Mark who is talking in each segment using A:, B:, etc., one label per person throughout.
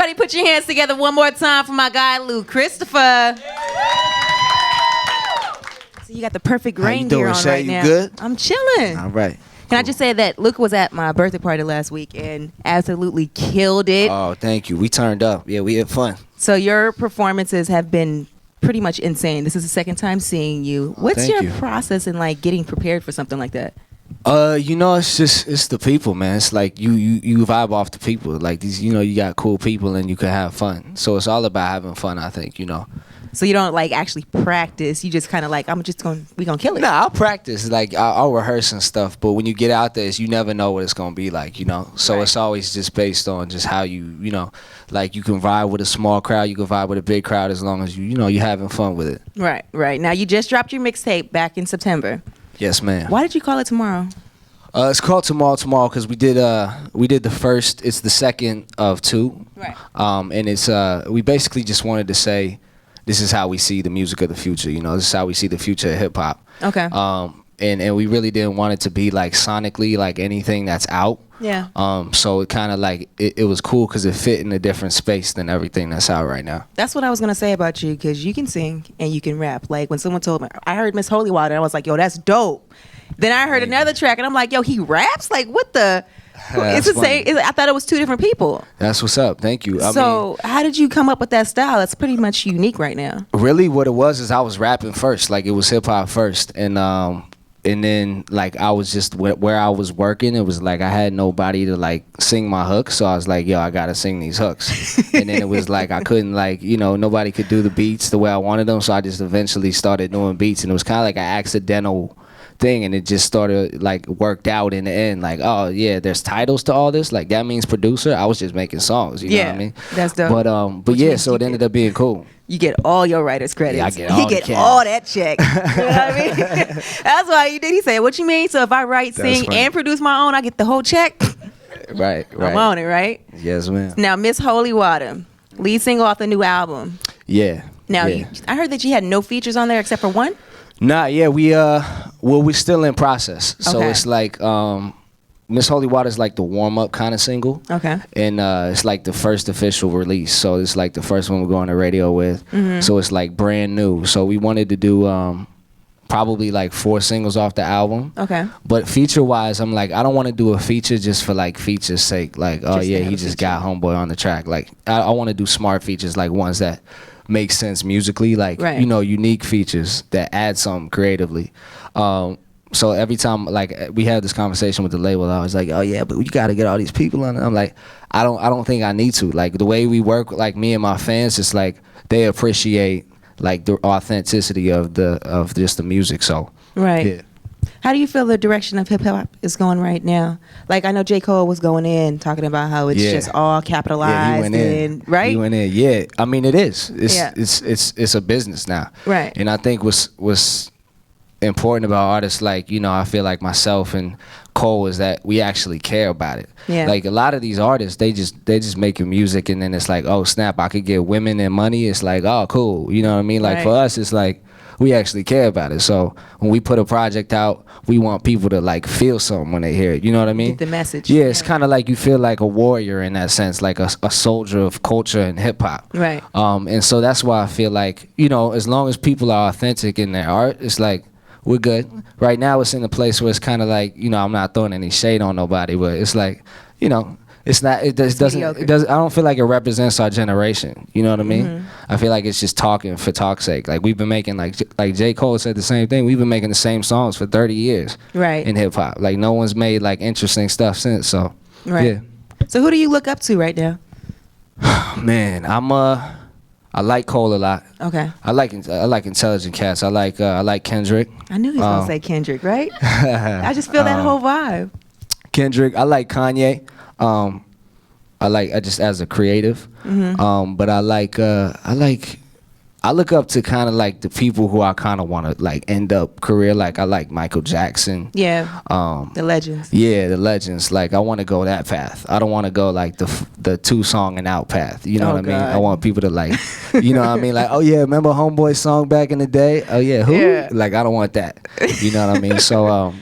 A: Everybody put your hands together one more time for my guy, Lou Christopher. So you got the perfect reindeer on right now.
B: You good?
A: I'm chilling.
B: All right.
A: Can I just say that Luke was at my birthday party last week and absolutely killed it.
B: Oh, thank you. We turned up. Yeah, we had fun.
A: So your performances have been pretty much insane. This is the second time seeing you. What's your process in like getting prepared for something like that?
B: It's the people, man. It's like you vibe off the people. Like these, you got cool people and you can have fun. So it's all about having fun, I think,
A: So you don't like actually practice. You just kind of like, we gonna kill it.
B: Nah, I'll practice. Like I'll rehearse and stuff. But when you get out there, you never know what it's gonna be like, So It's always just based on just how like you can vibe with a small crowd, you can vibe with a big crowd as long as you're having fun with it.
A: Right. Now you just dropped your mixtape back in September.
B: Yes, ma'am.
A: Why did you call it Tomorrow?
B: It's called Tomorrow because we did the first. It's the second of two.
A: Right.
B: And it's we basically just wanted to say, this is how we see the music of the future. This is how we see the future of hip hop.
A: Okay.
B: And we really didn't want it to be like sonically like anything that's out.
A: Yeah.
B: So it kind of like it was cool because it fit in a different space than everything that's out right now.
A: That's what I was gonna say about you, because you can sing and you can rap. Like when someone told me, I heard Miss Holy Water, I was like, yo, that's dope. Then I heard another track and I'm like, yo, he raps? Like what the? It's the same. I thought it was two different people.
B: That's what's up. Thank you.
A: So how did you come up with that style? It's pretty much unique right now.
B: Really, what it was is I was rapping first. Like it was hip hop first, and then like I was just where I was working, it was like I had nobody to like sing my hooks, so I was like, yo, I gotta sing these hooks. And then it was like I couldn't like nobody could do the beats the way I wanted them, so I just eventually started doing beats, and it was kind of like an accidental thing, and it just started like worked out in the end. Like, oh yeah, there's titles to all this, like that means producer. I was just making songs, you know what I mean?
A: That's dope.
B: But yeah, so it ended up being cool.
A: You get all your writer's credits.
B: Yeah, I get all
A: he get all that check. You know what I mean? That's why you did. He said, "What you mean?" So if I write, sing, and produce my own, I get the whole check.
B: Right.
A: I'm on it, right?
B: Yes, ma'am.
A: Now, Miss Holy Water, lead single off the new album.
B: Yeah.
A: Now,
B: yeah.
A: I heard that you had no features on there except for one.
B: Nah, yeah, we're still in process. So it's like Miss Holy Water is like the warm up kind of single.
A: Okay.
B: And it's like the first official release. So it's like the first one we're going to radio with. Mm-hmm. So it's like brand new. So we wanted to do probably like 4 singles off the album.
A: Okay.
B: But feature wise, I'm like, I don't want to do a feature just for like feature's sake. Like, oh yeah, he just got Homeboy on the track. Like I want to do smart features, like ones that make sense musically, like unique features that add something creatively. So every time like we had this conversation with the label, I was like, oh yeah, but you got to get all these people on it. I'm like, I don't think I need to. Like the way we work, like me and my fans, it's like they appreciate like the authenticity of just the music. So yeah.
A: How do you feel the direction of hip hop is going right now? Like I know J. Cole was going in talking about how it's just all capitalized.
B: Yeah, he went in.
A: Right?
B: He went in. Yeah, I mean it is. It's a business now.
A: Right.
B: And I think what's important about artists like I feel like myself and Cole is that we actually care about it.
A: Yeah.
B: Like a lot of these artists, they just making music and then it's like, oh snap, I could get women and money. It's like, oh cool, you know what I mean? Like for us, it's like we actually care about it. So when we put a project out, we want people to like feel something when they hear it. You know what I mean?
A: Get the message.
B: Yeah, it's kind of like you feel like a warrior in that sense, like a soldier of culture and hip hop.
A: Right.
B: And so that's why I feel like as long as people are authentic in their art, it's like we're good. Right now, it's in a place where it's kind of like I'm not throwing any shade on nobody, but it's like it's not. It doesn't. I don't feel like it represents our generation. You know what I mean? Mm-hmm. I feel like it's just talking for talk's sake. Like we've been making like J. Cole said the same thing. We've been making the same songs for 30 years.
A: Right.
B: In hip hop, like no one's made like interesting stuff since. So yeah.
A: So who do you look up to right now?
B: Man, I like Cole a lot.
A: Okay.
B: I like intelligent cats. I like Kendrick.
A: I knew he was gonna say Kendrick, right? I just feel that whole vibe.
B: Kendrick. I like Kanye. I just as a creative. Mm-hmm. But I look up to kind of like the people who I kind of want to like end up career. Like I like Michael Jackson.
A: Yeah. The legends.
B: Yeah, the legends. Like I want to go that path. I don't want to go like the 2 song and out path. You know what I mean? I want people to like, you know what I mean? Like, oh yeah, remember Homeboy's song back in the day? Oh yeah, who? Yeah. Like I don't want that. You know what I mean? So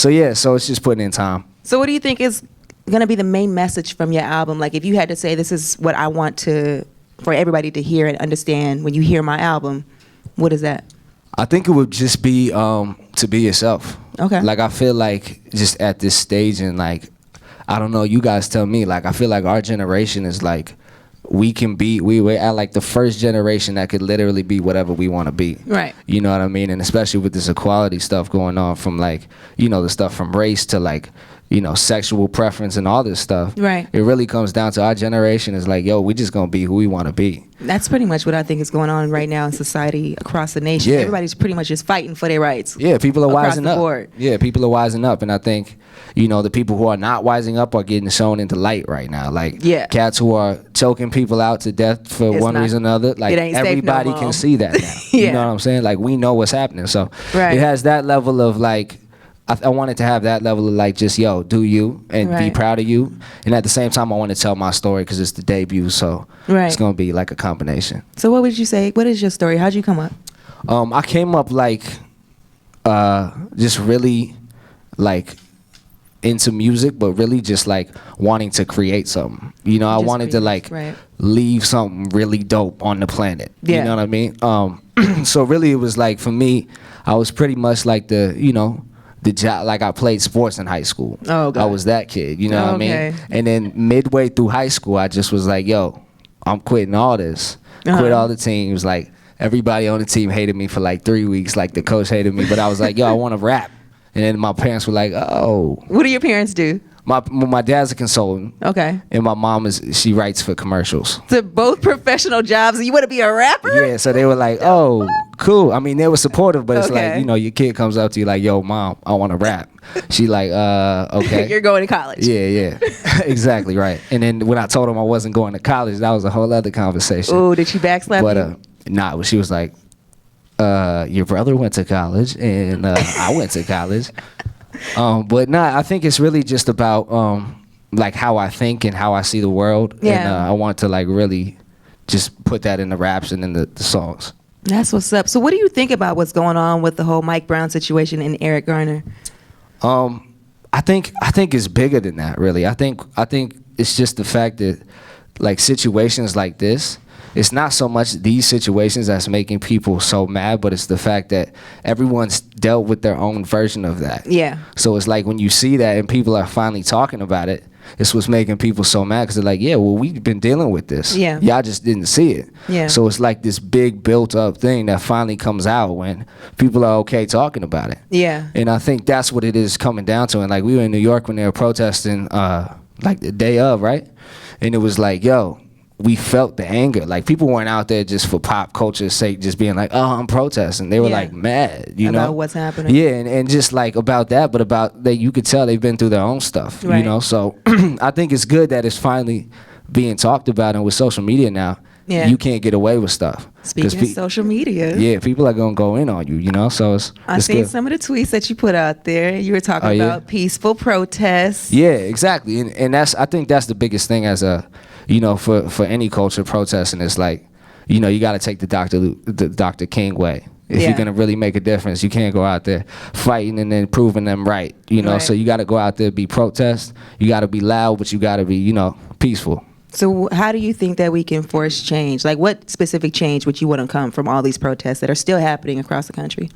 B: yeah, so it's just putting in time.
A: So what do you think is going to be the main message from your album? Like, if you had to say, this is what I want for everybody to hear and understand when you hear my album, what is that?
B: I think it would just be to be yourself.
A: Okay.
B: Like, I feel like just at this stage, and like, I don't know, you guys tell me, like, I feel like our generation is like, we're at like the first generation that could literally be whatever we want to be.
A: Right.
B: You know what I mean? And especially with this equality stuff going on, from like, you know, the stuff from race to like, you know, sexual preference and all this stuff.
A: Right.
B: It really comes down to our generation is like, yo, we just gonna be who we want to be.
A: That's pretty much what I think is going on right now in society across the nation.
B: Yeah.
A: Everybody's pretty much just fighting for their rights.
B: Yeah, people are
A: across
B: wising
A: the
B: up.
A: board.
B: Yeah, people are wising up, and I think, you know, the people who are not wising up are getting shown into light right now. Like,
A: yeah.
B: Cats who are choking people out to death for one reason or another. Like, everybody can see that now.
A: Yeah.
B: You know what I'm saying? Like, we know what's happening. So
A: right.
B: It has that level of like, I wanted to have that level of like, just, yo, do you and be proud of you. And at the same time, I want to tell my story because it's the debut. So it's going to be like a combination.
A: So what would you say? What is your story? How'd you come up?
B: I came up like just really like into music, but really just like wanting to create something. You know, I wanted to like leave something really dope on the planet. Yeah. You know what I mean? So really it was like, for me, I was pretty much like the job, like I played sports in high school.
A: Oh, God.
B: I was that kid, you know what I mean? And then midway through high school, I just was like, yo, I'm quitting all this. Quit all the teams. Like, everybody on the team hated me for like 3 weeks. Like, the coach hated me. But I was like, yo, I want to rap. And then my parents were like, oh.
A: What do your parents do?
B: My dad's a consultant.
A: Okay.
B: And my mom she writes for commercials.
A: So both professional jobs, and you want to be a rapper?
B: Yeah, so they were like, oh, cool. I mean, they were supportive, but it's like, you know, your kid comes up to you like, yo, mom, I want to rap. She like, okay.
A: You're going to college.
B: Yeah. Exactly, right. And then when I told him I wasn't going to college, that was a whole other conversation.
A: Oh, did she backslap you?
B: Nah, she was like, your brother went to college, and I went to college. But nah, I think it's really just about like how I think and how I see the world. Yeah. And I want to like really just put that in the raps and in the songs.
A: That's what's up. So what do you think about what's going on with the whole Mike Brown situation and Eric Garner?
B: I think it's bigger than that, really. I think it's just the fact that like situations like this, it's not so much these situations that's making people so mad, but it's the fact that everyone's dealt with their own version of that. Yeah. So it's like when you see that and people are finally talking about it, it's what's making people so mad, because they're like, yeah, well, we've been dealing with this. Yeah. Y'all just didn't see it. Yeah. So it's like this big built up thing that finally comes out when people are okay talking about it. Yeah. And I think that's what it is coming down to. And like, we were in New York when they were protesting like the day of, right? And it was like, yo, we felt the anger. Like, people weren't out there just for pop culture's sake, just being like, oh, I'm protesting. They were like mad, you know?
A: About what's happening.
B: Yeah, and just like about that, but about that, you could tell they've been through their own stuff, you know? So I think it's good that it's finally being talked about, and with social media now, you can't get away with stuff.
A: Speaking of social media.
B: Yeah, people are going to go in on you, you know? So
A: I seen some of the tweets that you put out there. You were talking about peaceful protests.
B: Yeah, exactly. And I think that's the biggest thing as a, you know, for any culture protesting, it's like, you know, you got to take the Dr. King way. If you're going to really make a difference, you can't go out there fighting and then proving them right, you know? So you got to go out there, be protest. You got to be loud, but you got to be, you know, peaceful.
A: So how do you think that we can force change? Like, what specific change would you want to come from all these protests that are still happening across the country?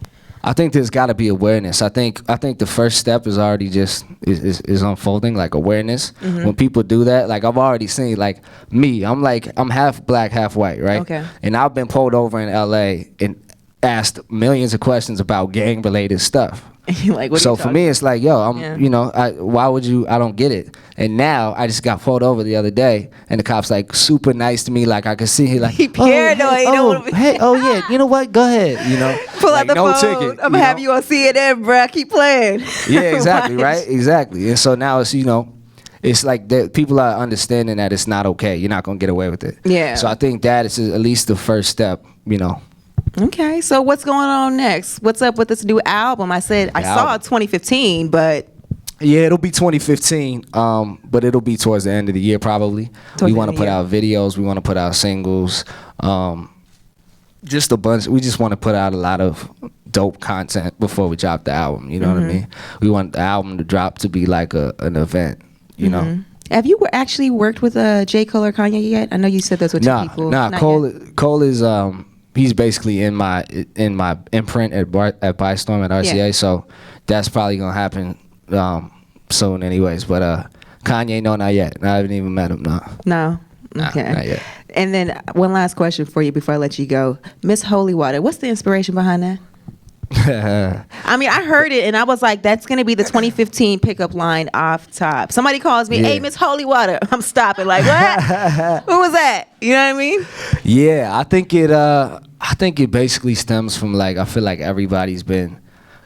B: I think there's got to be awareness. I think the first step is already just is unfolding, like awareness. Mm-hmm. When people do that, like I've already seen, like me, I'm half black, half white, right? Okay. And I've been pulled over in LA and asked millions of questions about gang related stuff.
A: Like, what
B: so for me, it's like, yo, you know, why would you? I don't get it. And now I just got pulled over the other day, and the cop's like super nice to me. Like, I could see he like,
A: he paranoid.
B: Hey, yeah, you know what? Go ahead. You know,
A: pull out the phone. Ticket, I'm gonna have you on CNN, bruh. Keep playing.
B: Yeah, exactly, right, exactly. And so now it's, you know, it's like people are understanding that it's not okay. You're not gonna get away with it. Yeah. So I think that is at least the first step. You know.
A: Okay, so what's going on next? What's up with this new album? I saw 2015, but
B: yeah, it'll be 2015. But it'll be towards the end of the year probably. We want to put out videos. We want to put out singles. Just a bunch. We just want to put out a lot of dope content before we drop the album. You know what I mean? We want the album to drop to be like an event. you know.
A: Have you actually worked with J. Cole or Kanye yet? I know you said those were two people.
B: Cole is he's basically in my imprint at Bystorm at RCA, so that's probably gonna happen soon, anyways. But Kanye, no, not yet. I haven't even met him.
A: No. Okay.
B: Not yet.
A: And then one last question for you before I let you go, Miss Holy Water. What's the inspiration behind that? I mean, I heard it and I was like, that's going to be the 2015 pickup line off top. Somebody calls me, hey, Miss Holy Water. I'm stopping. Like, what? Who was that? You know what I mean?
B: Yeah, I think it basically stems from, like, I feel like everybody's been,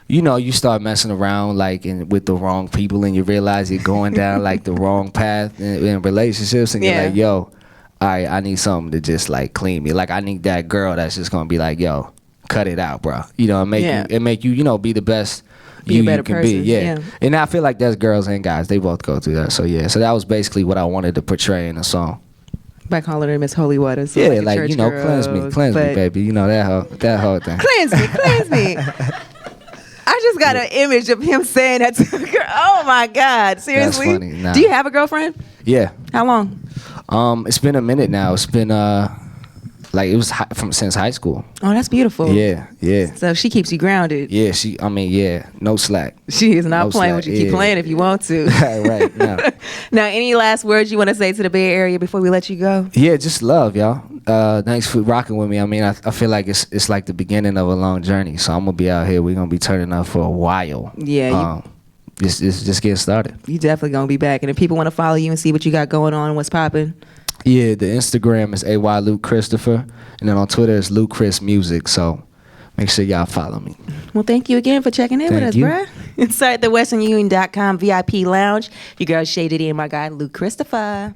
B: you know, you start messing around like with the wrong people and you realize you're going down like the wrong path in relationships, and you're like, yo, all right, I need something to just like clean me. Like, I need that girl that's just gonna be like, yo, cut it out, bro. You know, it make you, you know, be the best you can person. Be. Yeah. And I feel like that's girls and guys. They both go through that. So yeah. So that was basically what I wanted to portray in the song.
A: By calling her Miss Holy Water. So
B: yeah, like you know, cleanse me, baby. You know that whole thing.
A: Cleanse me. I just got an image of him saying that to a girl. Oh my God! Seriously?
B: That's funny. Nah.
A: Do you have a girlfriend?
B: Yeah.
A: How long?
B: It's been a minute now. It's been like it was since high school.
A: Oh, that's beautiful.
B: Yeah.
A: So she keeps you grounded.
B: Yeah, no slack.
A: She is not playing with you. Keep playing if you want to.
B: Right. No.
A: Now, any last words you want to say to the Bay Area before we let you go?
B: Yeah, just love, y'all. Thanks for rocking with me. I mean, I feel like it's like the beginning of a long journey. So I'm gonna be out here. We're gonna be turning up for a while.
A: Yeah.
B: It's just getting started.
A: You definitely gonna be back. And if people want to follow you and see what you got going on, what's popping?
B: Yeah, the Instagram is AY Luke Christopher, and then on Twitter it's Luke Chris Music. So make sure y'all follow me.
A: Well, thank you again for checking in with us, bruh. Inside the WesternUnion.com VIP Lounge, your girl Shaded in, my guy Luke Christopher.